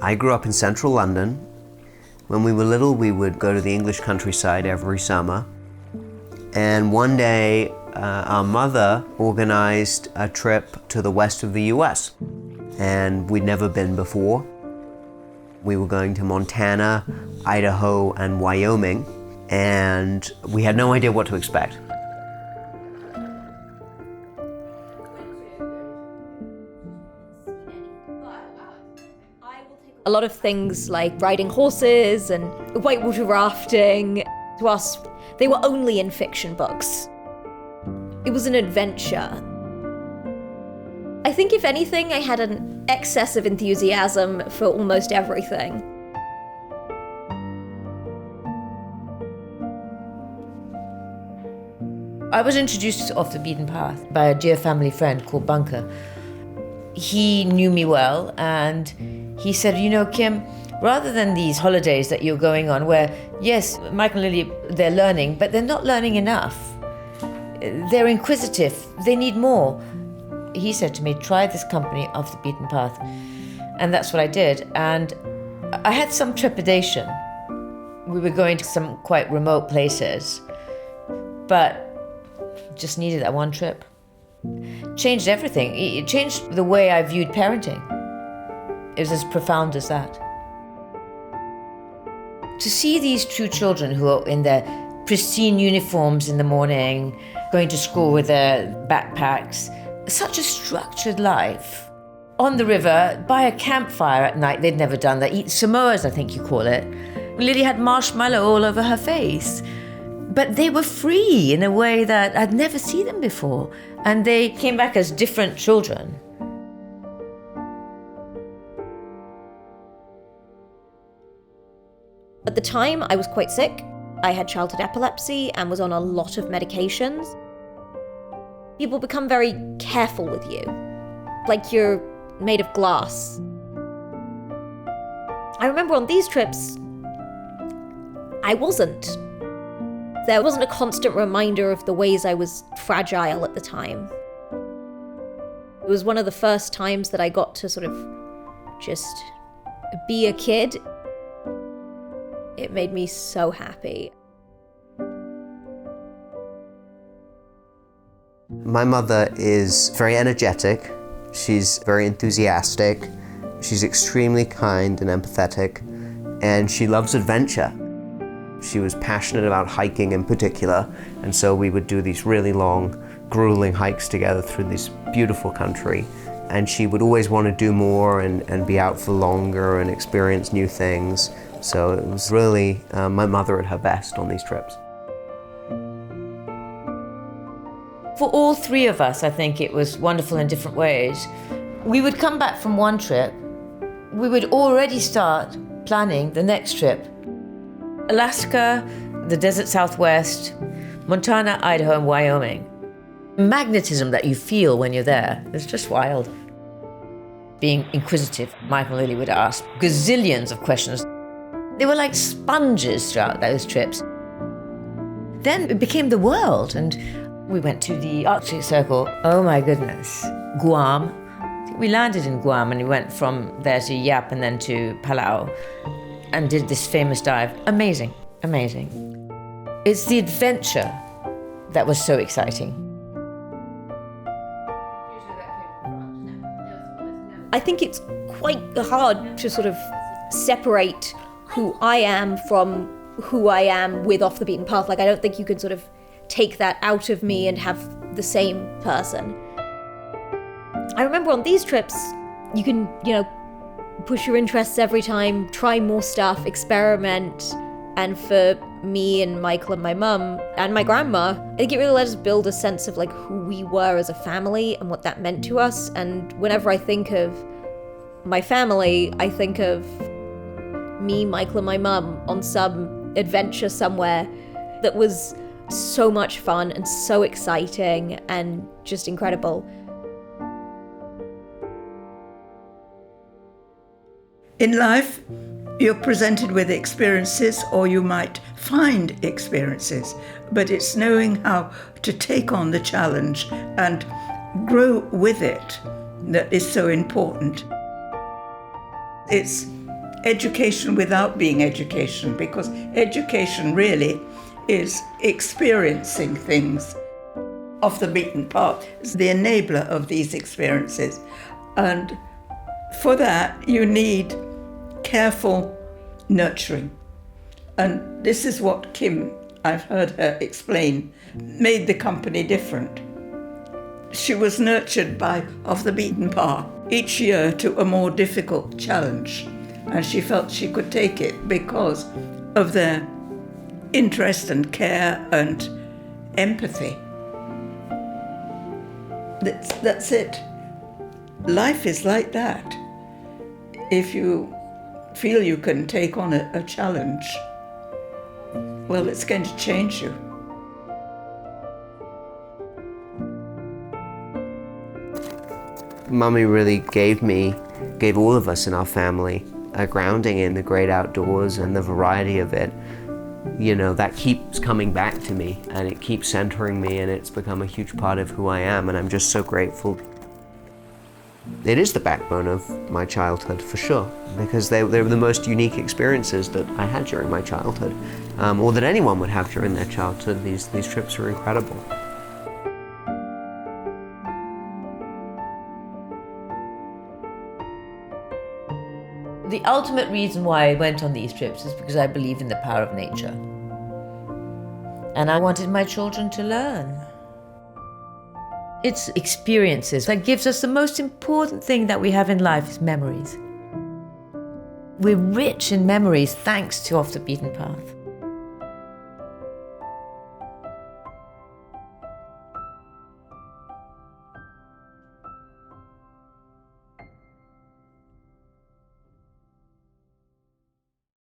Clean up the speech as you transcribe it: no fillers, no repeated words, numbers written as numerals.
I grew up in central London. When we were little, we would go to the English countryside every summer. And one day, our mother organized a trip to the west of the US. And we'd never been before. We were going to Montana, Idaho, and Wyoming. And we had no idea what to expect. A lot of things like riding horses and whitewater rafting, to us, they were only in fiction books. It was an adventure. I think if anything, I had an excess of enthusiasm for almost everything. I was introduced to Off the Beaten Path by a dear family friend called Bunker. He knew me well, and he said, you know, Kim, rather than these holidays that you're going on where, yes, Mike and Lily, they're learning, but they're not learning enough. They're inquisitive, they need more. He said to me, try this company Off the Beaten Path. And that's what I did. And I had some trepidation. We were going to some quite remote places, but just needed that one trip. Changed everything. It changed the way I viewed parenting. It was as profound as that. To see these two children who are in their pristine uniforms in the morning, going to school with their backpacks, such a structured life. On the river, by a campfire at night, they'd never done that. Eat Samoas, I think you call it. Lily had marshmallow all over her face. But they were free in a way that I'd never seen them before. And they came back as different children. At the time, I was quite sick. I had childhood epilepsy and was on a lot of medications. People become very careful with you, like you're made of glass. I remember on these trips, I wasn't. There wasn't a constant reminder of the ways I was fragile at the time. It was one of the first times that I got to sort of just be a kid. It made me so happy. My mother is very energetic. She's very enthusiastic. She's extremely kind and empathetic, and she loves adventure. She was passionate about hiking in particular, and so we would do these really long, grueling hikes together through this beautiful country. And she would always want to do more and be out for longer and experience new things. So it was really my mother at her best on these trips. For all three of us, I think it was wonderful in different ways. We would come back from one trip, we would already start planning the next trip. Alaska, the desert Southwest, Montana, Idaho, and Wyoming. Magnetism that you feel when you're there is just wild. Being inquisitive, Mike and Lily would ask gazillions of questions. They were like sponges throughout those trips. Then it became the world, and we went to the Arctic Circle. Oh my goodness. Guam. We landed in Guam and we went from there to Yap and then to Palau and did this famous dive. Amazing, amazing. It's the adventure that was so exciting. I think it's quite hard to sort of separate who I am from who I am with Off the Beaten Path. Like, I don't think you can sort of take that out of me and have the same person. I remember on these trips, you can, push your interests every time, try more stuff, experiment. And for me and Michael and my mum and my grandma, I think it really let us build a sense of like who we were as a family and what that meant to us. And whenever I think of my family, I think of me, Michael and my mum on some adventure somewhere that was so much fun and so exciting and just incredible. In life, you're presented with experiences, or you might find experiences, but it's knowing how to take on the challenge and grow with it that is so important. It's education without being education, because education really is experiencing things off the beaten path. It's the enabler of these experiences. And for that, you need careful nurturing. And this is what Kim, I've heard her explain, made the company different. She was nurtured by off the beaten path each year to a more difficult challenge. And she felt she could take it because of their interest and care and empathy. That's it. Life is like that. If you feel you can take on a challenge, well, it's going to change you. Mummy really gave all of us in our family a grounding in the great outdoors and the variety of it. You know, that keeps coming back to me, and it keeps centering me, and it's become a huge part of who I am, and I'm just so grateful. It is the backbone of my childhood, for sure, because they were the most unique experiences that I had during my childhood, or that anyone would have during their childhood. These trips were incredible. The ultimate reason why I went on these trips is because I believe in the power of nature. And I wanted my children to learn. It's experiences that gives us the most important thing that we have in life is memories. We're rich in memories thanks to Off the Beaten Path.